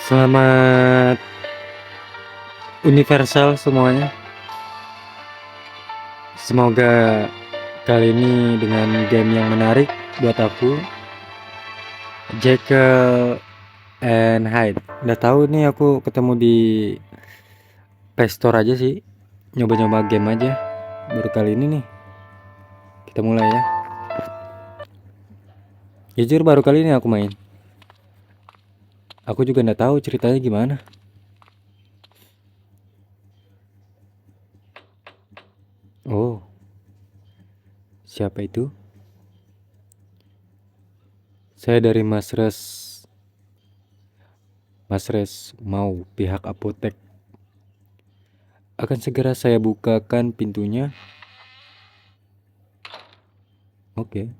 Selamat universal semuanya. Semoga kali ini dengan game yang menarik buat aku, Jekyll and Hyde. Udah tahu nih aku ketemu di Play Store aja sih, nyoba-nyoba game aja. Baru kali ini nih kita mulai ya. Jujur baru kali ini aku main. Aku juga nggak tahu ceritanya gimana. Oh, siapa itu? Saya dari Mas Res. Mas Res mau pihak apotek. Akan segera saya bukakan pintunya. Oke.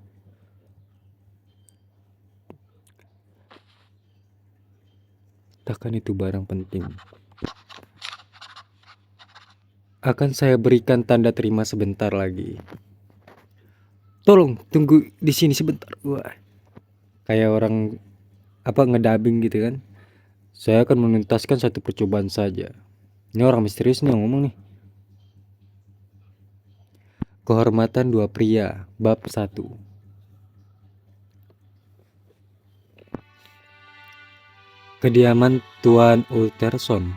Takkan itu barang penting. Akan saya berikan tanda terima sebentar lagi. Tolong tunggu di sini sebentar. Wah, kayak orang ngedubbing gitu kan. Saya akan menuntaskan satu percobaan saja. Ini orang misterius nih yang ngomong nih. Kehormatan dua pria, bab 1. Kediaman Tuan Utterson.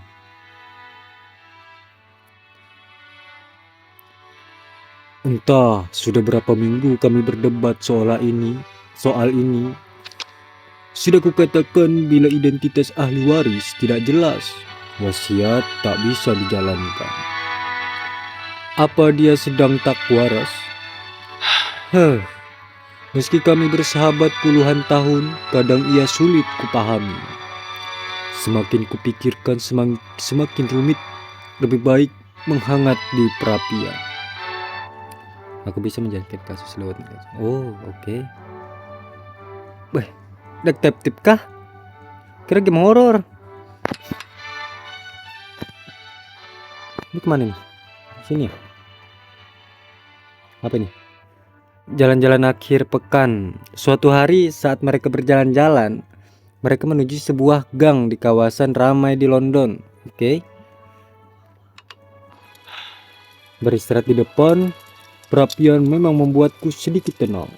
Entah sudah berapa minggu kami berdebat soal ini. Sudah kukatakan bila identitas ahli waris tidak jelas, wasiat tak bisa dijalankan. Apa dia sedang tak waras? Meski kami bersahabat puluhan tahun, kadang ia sulit kupahami. Semakin kupikirkan semakin rumit. Lebih baik menghangat di perapian. Aku bisa menjalankan kasus lewat. Oh, oke. Wah, detektif kah? Kira game horor. Ini kemana nih? Sini ya? Apa nih? Jalan-jalan akhir pekan. Suatu hari saat mereka berjalan-jalan, mereka menuju sebuah gang di kawasan ramai di London. Oke. Beristirahat di depan perapian memang membuatku sedikit tenang.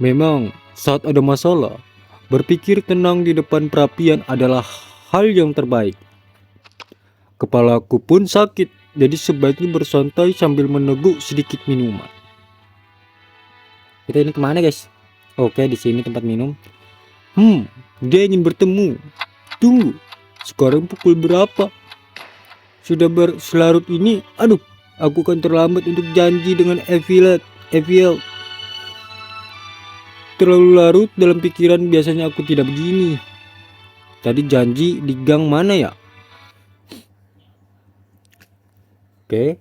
Memang saat ada masalah, berpikir tenang di depan perapian adalah hal yang terbaik. Kepalaku pun sakit, jadi sebaiknya bersantai sambil meneguk sedikit minuman. Kita ini kemana guys? Oke, di sini tempat minum. Dia ingin bertemu. Tunggu, sekarang pukul berapa? Sudah berselarut ini. Aduh, aku kan terlambat untuk janji dengan Eviel. Terlalu larut dalam pikiran, biasanya aku tidak begini. Tadi janji di gang mana ya? Oke.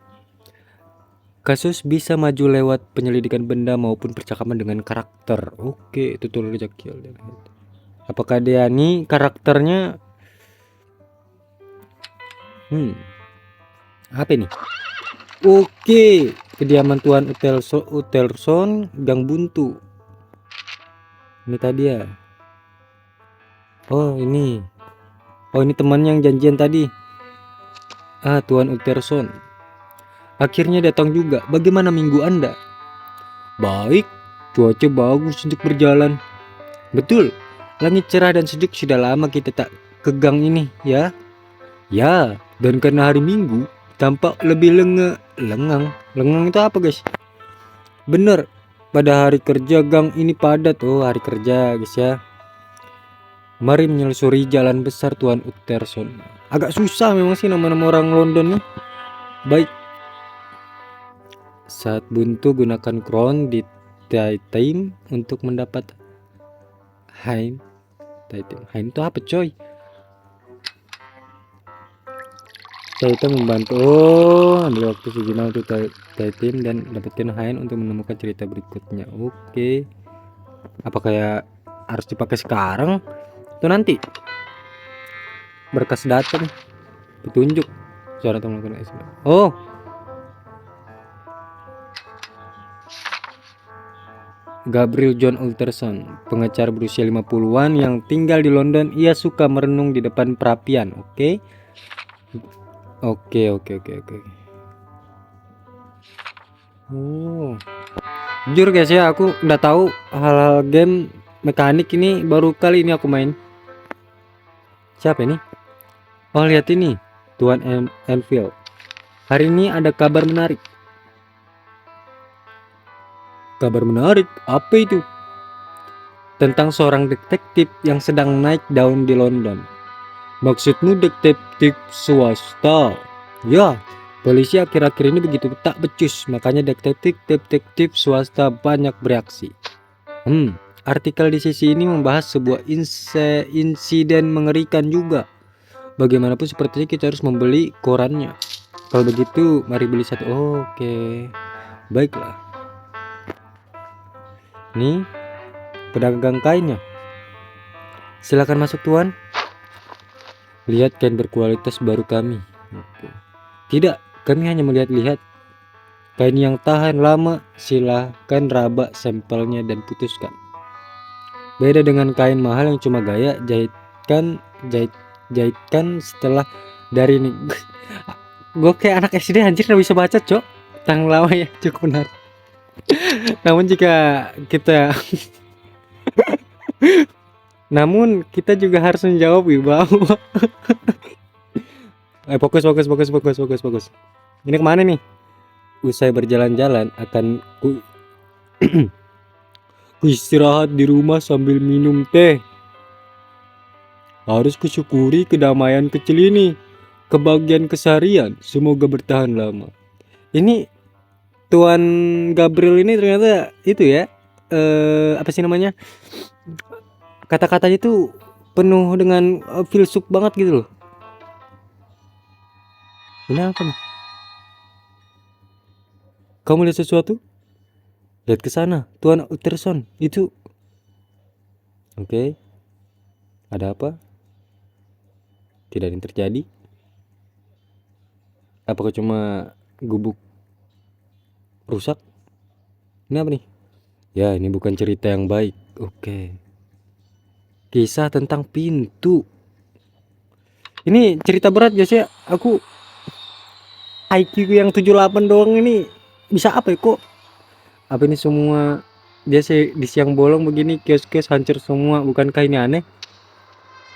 Kasus bisa maju lewat penyelidikan benda maupun percakapan dengan karakter. Oke, itu tuh Jekyll. Apakah dia nih karakternya? Apa ini? Oke, kediaman Tuan Utterson, Gang Buntu. Ini tadi ya. Oh, ini. Oh, ini teman yang janjian tadi. Tuan Utterson. Akhirnya datang juga. Bagaimana minggu Anda? Baik, cuaca bagus untuk berjalan. Betul, langit cerah dan sejuk. Sudah lama kita tak ke gang ini, ya? Ya, dan karena hari Minggu tampak lebih lengang. Lengang itu apa guys? Bener, pada hari kerja gang ini padat. Oh, hari kerja guys ya. Mari menelusuri jalan besar Tuan Utterson. Agak susah memang sih nama-nama orang London nih. Baik. Saat buntu gunakan crown di time untuk mendapat Hain itu apa coy? Kita membantu. Ambil waktu sejenak untuk time dan dapatkan Hain untuk menemukan cerita berikutnya. Oke. Apa kayak harus dipakai sekarang atau nanti? Berkas datang, petunjuk cara melakukan SMS. Oh, Gabriel John Ulterson, pengacara berusia 50-an yang tinggal di London. Ia suka merenung di depan perapian. Oke. Oh, jujur guys ya, aku udah tahu hal-hal game mekanik ini baru kali ini aku main. Siapa ini? Oh, lihat ini, Tuan Enfield. Hari ini ada kabar menarik. Kabar menarik? Apa itu? Tentang seorang detektif yang sedang naik daun di London. Maksudmu detektif swasta? Ya, polisi akhir-akhir ini begitu tak becus, makanya detektif swasta banyak bereaksi. Artikel di sisi ini membahas sebuah insiden mengerikan juga. Bagaimanapun sepertinya kita harus membeli korannya. Kalau begitu, mari beli satu. Oke, baiklah. Nih, pedagang kainnya. Silakan masuk tuan. Lihat kain berkualitas baru kami. Oke. Tidak, kami hanya melihat-lihat. Kain yang tahan lama, silakan raba sampelnya dan putuskan. Beda dengan kain mahal yang cuma gaya jahitkan setelah dari ini. Gue kayak anak SD anjir, gak bisa baca cok. Tang lama ya, cukup benar. Namun kita juga harus menjawab bahwa fokus. Ini kemana nih? Usai berjalan-jalan akan ku istirahat di rumah sambil minum teh. Harus kusyukuri kedamaian kecil ini. Kebahagiaan keseharian semoga bertahan lama. Ini Tuan Gabriel ini ternyata itu ya, apa sih namanya, kata-katanya itu penuh dengan filsuf banget gitu loh. Ini apa nih? Kamu lihat sesuatu? Lihat ke sana, Tuan Utterson. Itu. Oke. Ada apa? Tidak ada yang terjadi. Apakah cuma gubuk rusak? Ini apa nih? Ya, ini bukan cerita yang baik. Oke. Kisah tentang pintu. Ini cerita berat guys ya. Aku IQ yang 78 doang ini bisa apa ya kok? Apa ini semua dia di siang bolong begini, kios-kios hancur semua. Bukankah ini aneh?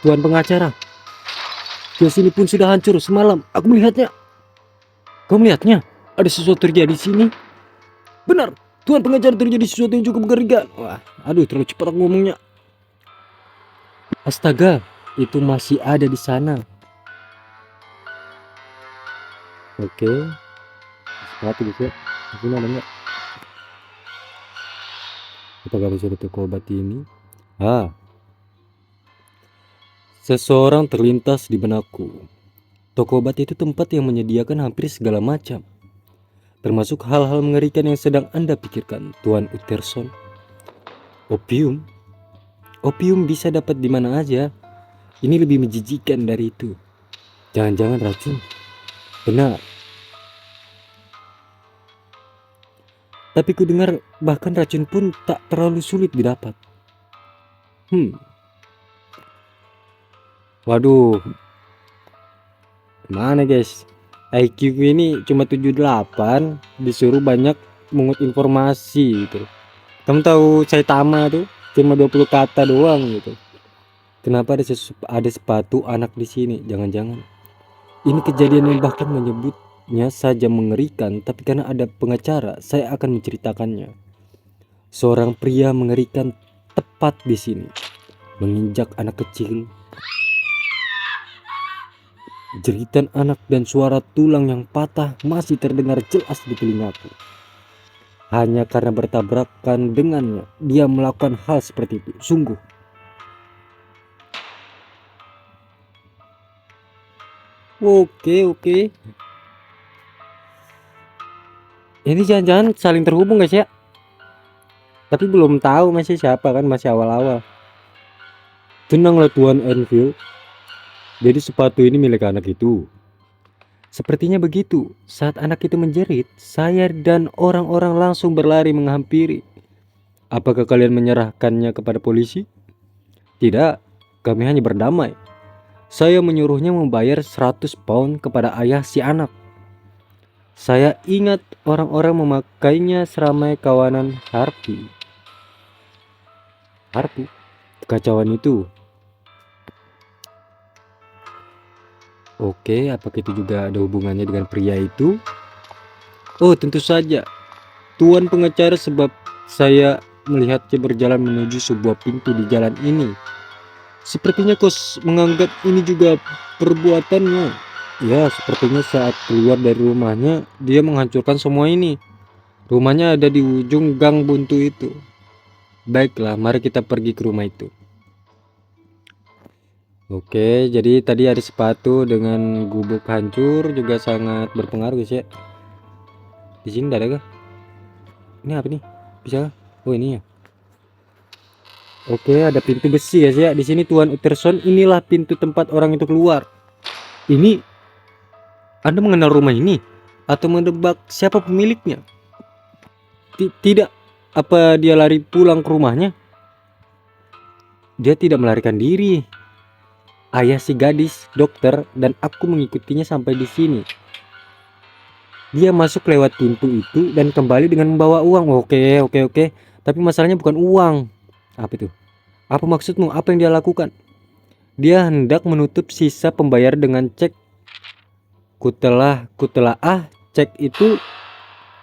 Tuan pengacara, kios ini pun sudah hancur semalam. Aku melihatnya. Kamu melihatnya? Ada sesuatu terjadi di sini. Benar, Tuan pengacara, terjadi sesuatu yang cukup mengerikan. Wah, aduh terlalu cepat aku ngomongnya. Astaga, itu masih ada di sana. Oke. Sepatu gitu. Ini ada enggak? Apakah bisa ada toko obat ini? Seseorang terlintas di benakku. Toko obat itu tempat yang menyediakan hampir segala macam, termasuk hal-hal mengerikan yang sedang Anda pikirkan, Tuan Utterson. Opium? Opium bisa dapat di mana aja. Ini lebih menjijikan dari itu. Jangan-jangan racun? Benar. Tapi ku dengar bahkan racun pun tak terlalu sulit didapat. Waduh. Mana guys? IQ ini cuma 78, disuruh banyak mengut informasi gitu. Kamu tahu Saitama tuh cuma 20 kata doang gitu. Kenapa ada sepatu anak di sini? Jangan-jangan ini kejadian yang bahkan menyebutnya saja mengerikan, tapi karena ada pengacara, saya akan menceritakannya. Seorang pria mengerikan tepat di sini, menginjak anak kecil. Jeritan anak dan suara tulang yang patah masih terdengar jelas di telingaku. Hanya karena bertabrakan dengannya, dia melakukan hal seperti itu. Sungguh. Oke. Ini jangan-jangan saling terhubung guys ya. Tapi belum tahu masih siapa kan, masih awal-awal. Tenanglah Tuan Enfield. Jadi sepatu ini milik anak itu. Sepertinya begitu. Saat anak itu menjerit, saya dan orang-orang langsung berlari menghampiri. Apakah kalian menyerahkannya kepada polisi? Tidak, kami hanya berdamai. Saya menyuruhnya membayar 100 pound kepada ayah si anak. Saya ingat orang-orang memakainya seramai kawanan Harpy. Harpy? Kekacauan itu. Oke, apakah itu juga ada hubungannya dengan pria itu? Oh, tentu saja. Tuan pengacara, sebab saya melihatnya berjalan menuju sebuah pintu di jalan ini. Sepertinya kau menganggap ini juga perbuatannya. Ya, sepertinya saat keluar dari rumahnya, dia menghancurkan semua ini. Rumahnya ada di ujung gang buntu itu. Baiklah, mari kita pergi ke rumah itu. Oke, jadi tadi ada sepatu dengan gubuk hancur juga sangat berpengaruh guys ya. Di sini ada kah? Ini apa nih? Bisa kah? Oh ini ya. Oke, ada pintu besi guys ya. Di sini Tuan Utterson, inilah pintu tempat orang itu keluar. Ini, Anda mengenal rumah ini atau menebak siapa pemiliknya? Tidak. Apa dia lari pulang ke rumahnya? Dia tidak melarikan diri. Ayah si gadis, dokter, dan aku mengikutinya sampai di sini. Dia masuk lewat pintu itu dan kembali dengan membawa uang. Oke. Tapi masalahnya bukan uang. Apa itu? Apa maksudmu? Apa yang dia lakukan? Dia hendak menutup sisa pembayar dengan cek. Cek itu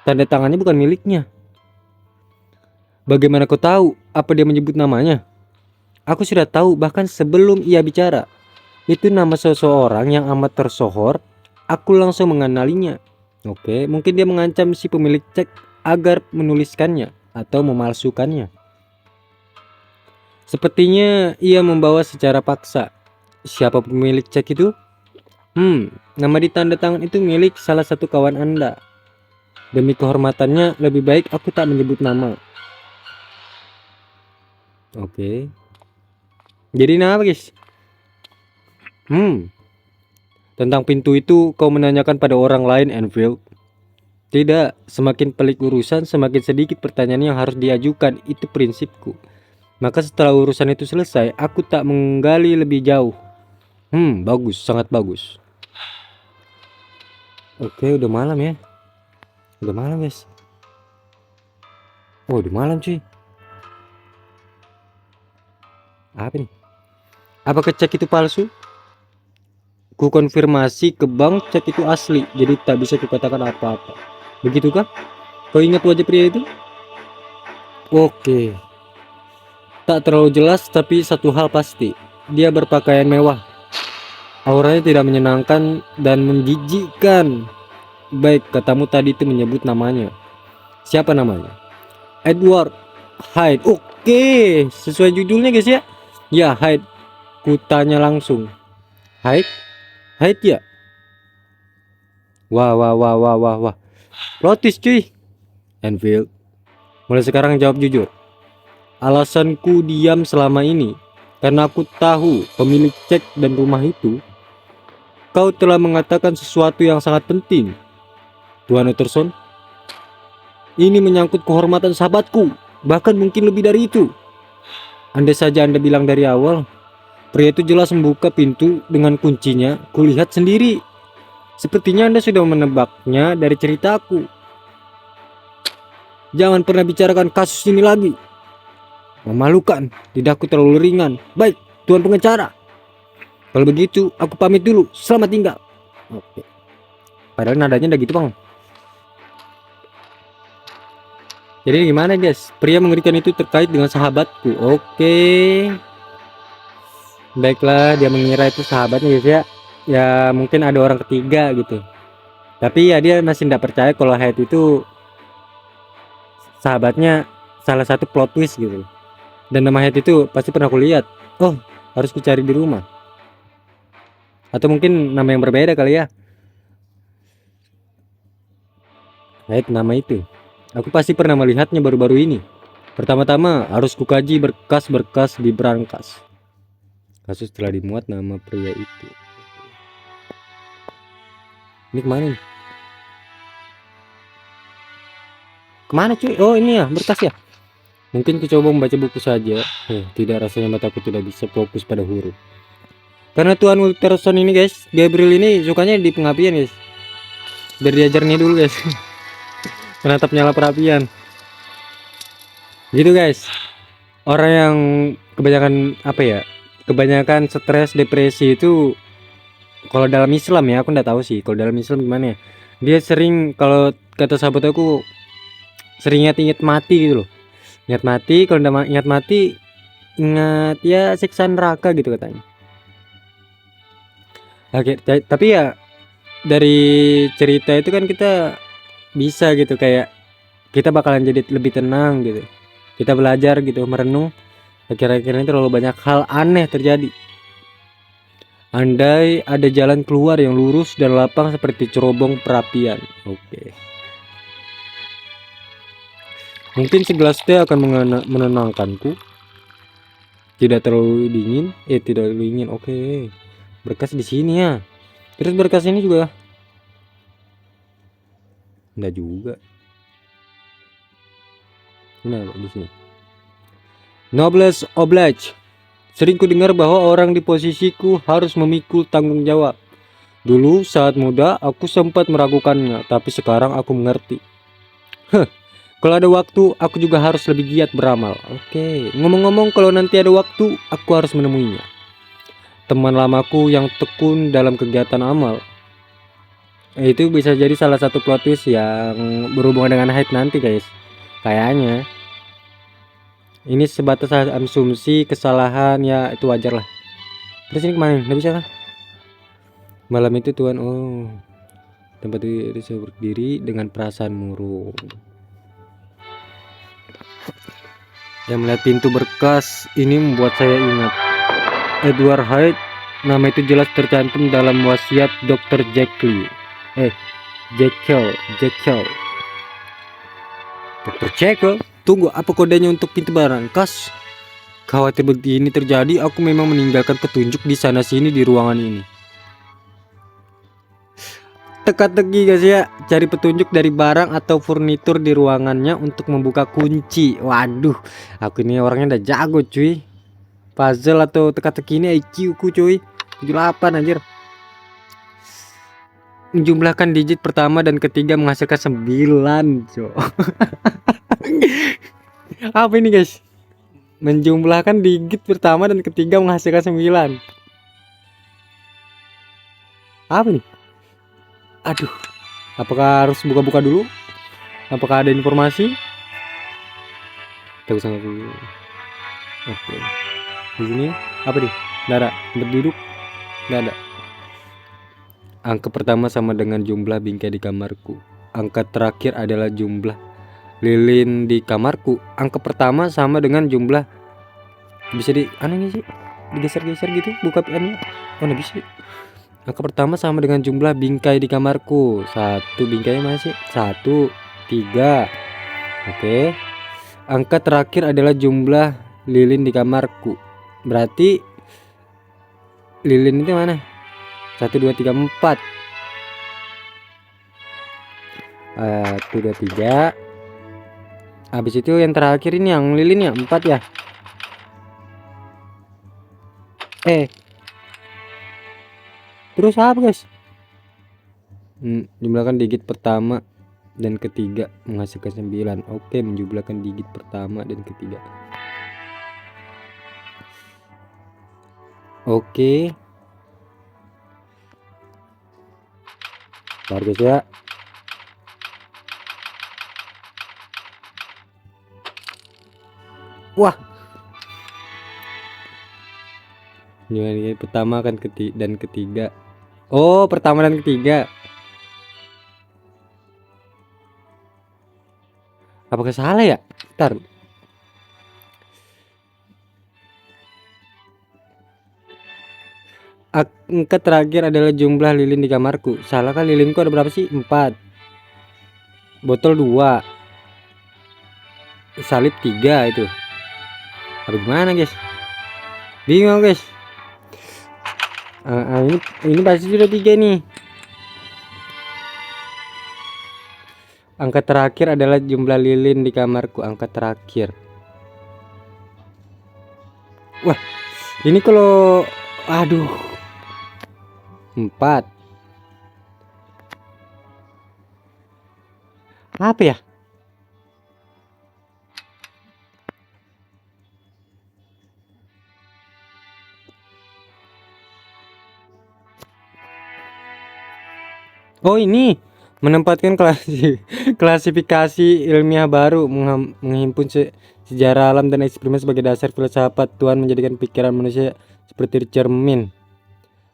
tanda tangannya bukan miliknya. Bagaimana kau tahu? Apa dia menyebut namanya? Aku sudah tahu bahkan sebelum ia bicara. Itu nama seseorang yang amat tersohor. Aku langsung mengenalinya. Oke, mungkin dia mengancam si pemilik cek agar menuliskannya atau memalsukannya. Sepertinya ia membawa secara paksa. Siapa pemilik cek itu? Nama di tanda tangan itu milik salah satu kawan Anda. Demi kehormatannya, lebih baik aku tak menyebut nama. Oke. Jadi apa guys? Tentang pintu itu kau menanyakan pada orang lain, Enfield? Tidak, semakin pelik urusan, semakin sedikit pertanyaan yang harus diajukan. Itu prinsipku. Maka setelah urusan itu selesai, aku tak menggali lebih jauh. Bagus, sangat bagus. Oke, udah malam ya. Udah malam guys. Oh, udah malam cuy. Apa nih? Apakah cek itu palsu? Ku konfirmasi ke bank, cek itu asli, jadi tak bisa kukatakan apa-apa. Begitukah? Kau ingat wajah pria itu? Oke. Tak terlalu jelas, tapi satu hal pasti. Dia berpakaian mewah. Auranya tidak menyenangkan dan menjijikkan. Baik, katamu tadi itu menyebut namanya. Siapa namanya? Edward Hyde. Oke, sesuai judulnya guys ya. Ya, Hyde. Kutanya langsung. Hyde? Hyde ya? Wah. Plot twist cuy. Enfield, mulai sekarang jawab jujur. Alasanku diam selama ini karena aku tahu pemilik cek dan rumah itu. Kau telah mengatakan sesuatu yang sangat penting, Tuan Utterson. Ini menyangkut kehormatan sahabatku, bahkan mungkin lebih dari itu. Andai saja Anda bilang dari awal. Pria itu jelas membuka pintu dengan kuncinya. Kulihat sendiri. Sepertinya Anda sudah menebaknya dari ceritaku. Jangan pernah bicarakan kasus ini lagi. Memalukan, lidahku terlalu ringan. Baik, Tuan pengacara. Kalau begitu, aku pamit dulu. Selamat tinggal. Oke. Padahal nadanya udah gitu bang. Jadi gimana guys? Pria mengerikan itu terkait dengan sahabatku. Oke. Baiklah, dia mengira itu sahabatnya guys ya. Ya mungkin ada orang ketiga gitu. Tapi ya dia masih tidak percaya kalau Hyde itu sahabatnya, salah satu plot twist gitu. Dan nama Hyde itu pasti pernah aku lihat. Oh, harus ku cari di rumah. Atau mungkin nama yang berbeda kali ya. Hyde nama itu. Aku pasti pernah melihatnya baru-baru ini. Pertama-tama harus kukaji berkas-berkas di brankas. Kasus telah dimuat nama pria itu. Ini kemana nih? Kemana cuy? Oh ini ya, berkas ya. Mungkin ku coba membaca buku saja. Tidak, rasanya mataku tidak bisa fokus pada huruf. Karena Tuan Ulterson ini guys, Gabriel ini sukanya di pengabdian guys. Biar diajar nih dulu guys. Menatap nyala perapian. Gitu guys. Orang yang kebanyakan apa ya? Kebanyakan stres, depresi itu kalau dalam Islam ya, aku nggak tahu sih. Kalau dalam Islam gimana ya? Dia sering, kalau kata sahabat aku, sering ingat mati gitu loh. Ingat mati, kalau udah ingat mati, ingat ya siksa neraka gitu katanya. Oke, tapi ya dari cerita itu kan kita bisa gitu, kayak kita bakalan jadi lebih tenang gitu. Kita belajar gitu, merenung. Akhir-akhir ini terlalu banyak hal aneh terjadi. Andai ada jalan keluar yang lurus dan lapang seperti cerobong perapian. Oke. Mungkin segelas teh akan menenangkanku. Tidak terlalu dingin, tidak terlalu dingin. Oke. Berkas di sini ya. Terus berkas ini juga enggak juga. Nah, di sini. Noblesse oblige. Sering ku dengar bahwa orang di posisiku harus memikul tanggung jawab. Dulu saat muda aku sempat meragukannya, tapi sekarang aku mengerti. Kalau ada waktu, aku juga harus lebih giat beramal. Oke, ngomong-ngomong, kalau nanti ada waktu, aku harus menemuinya. Teman lamaku yang tekun dalam kegiatan amal. Itu bisa jadi salah satu plot twist yang berhubungan dengan haid nanti guys. Kayaknya. Ini sebatas asumsi, kesalahan ya itu wajar lah. Terus ini kemana? Nggak bisa kan? Malam itu Tuhan, tempat itu saya berdiri dengan perasaan murung. Yang melihat pintu berkas ini membuat saya ingat Edward Hyde. Nama itu jelas tercantum dalam wasiat Dr. Jekyll. Jekyll. Dr. Jekyll, tunggu, apa kodenya untuk pintu berangkas? Khawatir begini terjadi, aku memang meninggalkan petunjuk di sana sini di ruangan ini. Teka-teki guys ya, cari petunjuk dari barang atau furnitur di ruangannya untuk membuka kunci. Waduh, aku ini orangnya udah jago cuy. Puzzle atau teka-teki ini IQ ku cuy 78 anjir. Menjumlahkan digit pertama dan ketiga menghasilkan 9 cuy. Apa ini guys? Menjumlahkan digit pertama dan ketiga menghasilkan 9. Apa nih? Aduh, apakah harus buka-buka dulu? Apakah ada informasi? Kita usah dulu. Oke. Di sini apa nih? Nggak ada. Tempat duduk nggak ada. Angka pertama sama dengan jumlah bingkai di kamarku. Angka terakhir adalah jumlah lilin di kamarku. Angka pertama sama dengan jumlah, bisa di aneh sih, digeser-geser gitu buka anu. Oh nggak bisa. Angka pertama sama dengan jumlah bingkai di kamarku. 1 bingkai masih 1, 3. Oke. Angka terakhir adalah jumlah lilin di kamarku. Berarti lilin itu mana? 1, 2, 3, 4. 1, 2, 3. Habis itu yang terakhir ini yang lilin ya 4 ya. Terus apa guys? Jumlahkan digit pertama dan ketiga menghasilkan 9. Oke, menjumlahkan digit pertama dan ketiga. Oke. Bentar guys ya. Wah. Ini pertama kan dan ketiga. Oh, pertama dan ketiga. Apakah salah ya? Bentar. Angka terakhir adalah jumlah lilin di kamarku. Salah kan, lilinku ada berapa sih? 4. Botol 2. Salib 3 itu. Apa gimana guys? Bingung guys. Ini pasti sudah 3 nih. Angka terakhir adalah jumlah lilin di kamarku. Angka terakhir. Wah, ini kalau aduh. 4. Apa ya? Oh, ini menempatkan klasifikasi ilmiah baru, menghimpun sejarah alam dan eksperimen sebagai dasar filsafat. Tuhan menjadikan pikiran manusia seperti cermin,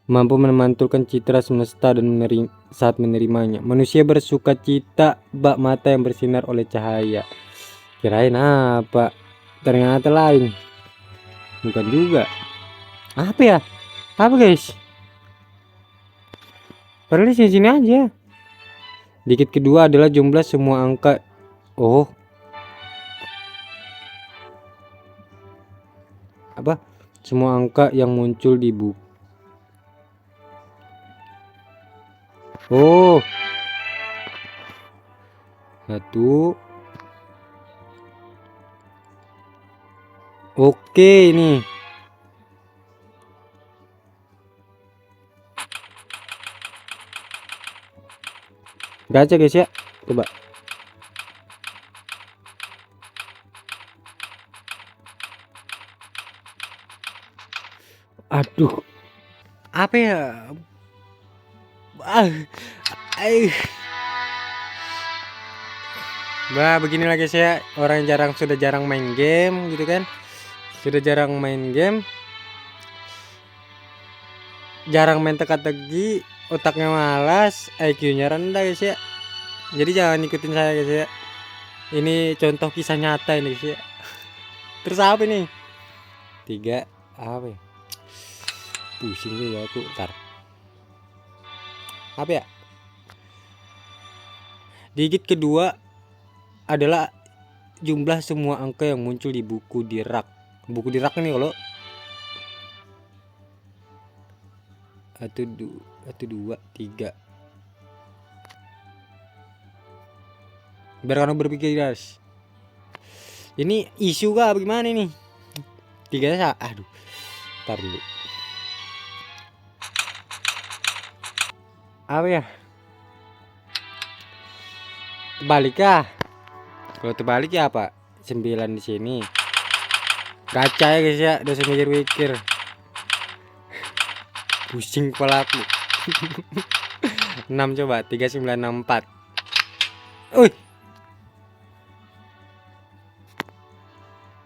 mampu memantulkan citra semesta dan saat menerimanya. Manusia bersuka cita bak mata yang bersinar oleh cahaya. Kirain apa? Ternyata lain. Bukan juga. Apa ya? Apa guys? Padahal di sini aja. Dikit kedua adalah jumlah semua angka. Oh. Apa? Semua angka yang muncul di buku. Oh. 1. Oke, ini. Gacha guys ya. Coba. Aduh. Apa ya? Bah, beginilah guys ya. Orang yang sudah jarang main game gitu kan. Sudah jarang main game. Jarang main teka-teki, otaknya malas, IQ-nya rendah guys ya. Jadi jangan ikutin saya guys ya. Ini contoh kisah nyata ini guys ya. Terus apa nih? 3 apa ya? Pusing juga aku. Ntar. Apa ya? Digit kedua adalah jumlah semua angka yang muncul di buku di rak. Buku di rak ini kalau 1, 2, 3. Biar kamu berpikir guys. Ini isu kah bagaimana nih? 3 aduh. Ntar dulu. Apa ya? Terbalik kah? Kalau terbalik ya apa? 9 di sini. Gacha ya guys ya, udah mikir-mikir. Pusing kepala aku. 6 coba, 3, 9, 6, 4. Uy.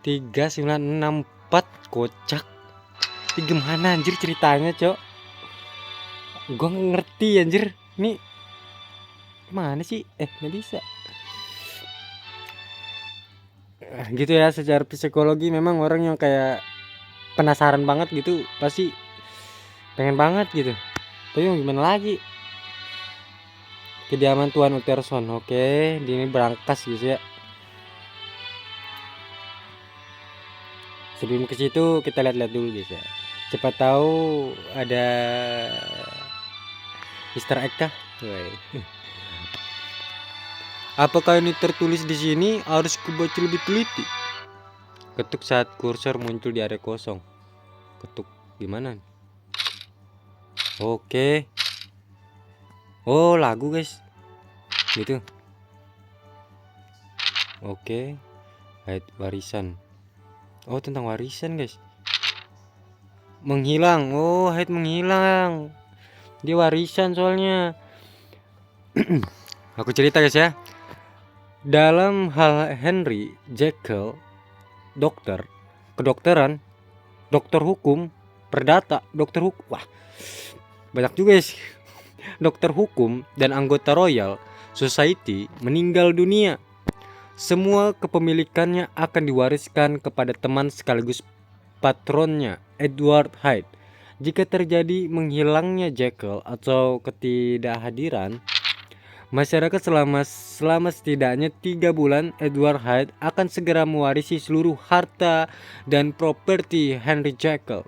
3, 9, 6, 4 kocak. Ini gimana anjir ceritanya, Cok? Gua ngerti anjir. Ini mana sih? Nggak bisa. Gitu ya, secara psikologi memang orang yang kayak penasaran banget gitu pasti pengen banget gitu. Tapi mau gimana lagi? Kediaman Tuan Utterson. Oke, ini berangkas gitu ya. Sebelum ke situ kita lihat-lihat dulu guys ya. Cepat tahu ada Easter egg kah? Apakah ini tertulis di sini? Harus kubaca lebih teliti. Ketuk saat kursor muncul di area kosong. Ketuk gimana? Oke. Oh, lagu guys. Gitu. Oke. Warisan. Oh, tentang warisan guys. Menghilang. Oh, menghilang. Dia warisan soalnya. Aku cerita guys ya. Dalam hal Henry Jekyll, dokter, kedokteran, dokter hukum, perdata, dokter hukum. Wah, banyak juga guys. Dokter hukum dan anggota Royal Society meninggal dunia. Semua kepemilikannya akan diwariskan kepada teman sekaligus patronnya, Edward Hyde. Jika terjadi menghilangnya Jekyll atau ketidakhadiran masyarakat selama setidaknya 3 bulan, Edward Hyde akan segera mewarisi seluruh harta dan properti Henry Jekyll.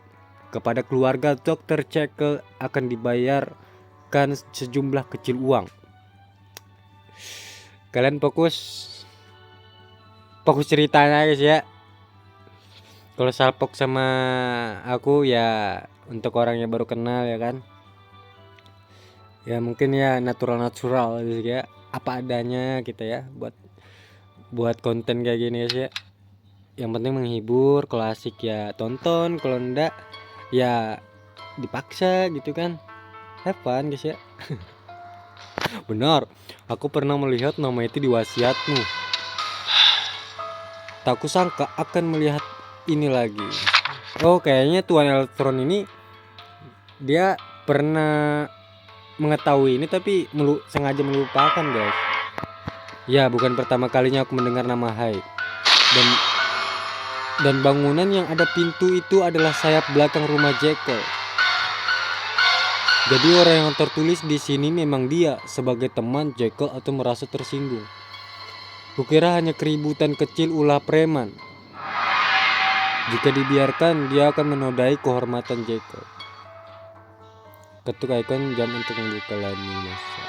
Kepada keluarga Dr. Jekyll akan dibayarkan sejumlah kecil uang. Kalian fokus ceritanya guys ya. Kalau Salpok sama aku ya untuk orang yang baru kenal ya kan, ya mungkin ya natural gitu ya, apa adanya kita ya buat konten kayak gini guys ya. Yang penting menghibur, kalau asik ya tonton, kalau enggak ya dipaksa gitu kan, have fun guys ya. Benar, aku pernah melihat nama itu di wasiatmu. Tak kusangka akan melihat ini lagi. Oh, kayaknya Tuan Eltron ini dia pernah mengetahui ini tapi sengaja melupakan guys. Ya, bukan pertama kalinya aku mendengar nama Hyde. Dan bangunan yang ada pintu itu adalah sayap belakang rumah Jekyll. Jadi orang yang tertulis di sini memang dia sebagai teman Jekyll atau merasa tersinggung. Kukira hanya keributan kecil ulah preman. Jika dibiarkan, dia akan menodai kehormatan Jekyll. Ketuk ikon jam untuk membuka lani masa.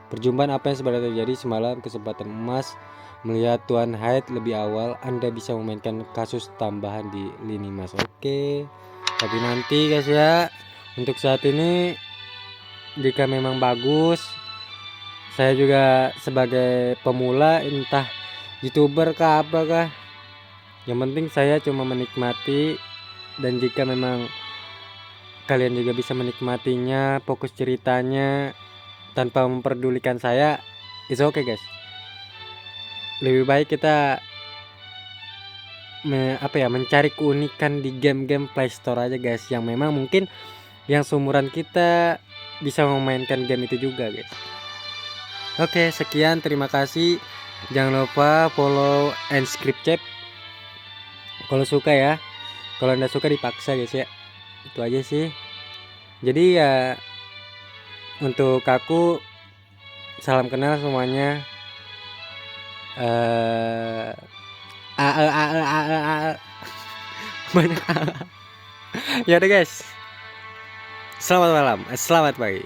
Perjumpaan apa yang sebenarnya terjadi semalam, kesempatan emas melihat Tuan Hyde lebih awal. Anda bisa memainkan kasus tambahan di lini mas. Oke, tapi nanti guys ya, untuk saat ini jika memang bagus, saya juga sebagai pemula entah YouTuber kah apakah, yang penting saya cuma menikmati. Dan jika memang kalian juga bisa menikmatinya, fokus ceritanya tanpa memperdulikan saya, it's okay guys. Lebih baik kita mencari keunikan di game-game Play Store aja guys, yang memang mungkin yang seumuran kita bisa memainkan game itu juga guys. Oke, sekian, terima kasih. Jangan lupa follow and subscribe chat kalau suka ya. Kalau anda suka dipaksa guys ya. Itu aja sih. Jadi ya untuk aku salam kenal semuanya. Banyak. Ya udah guys. Selamat malam, selamat pagi.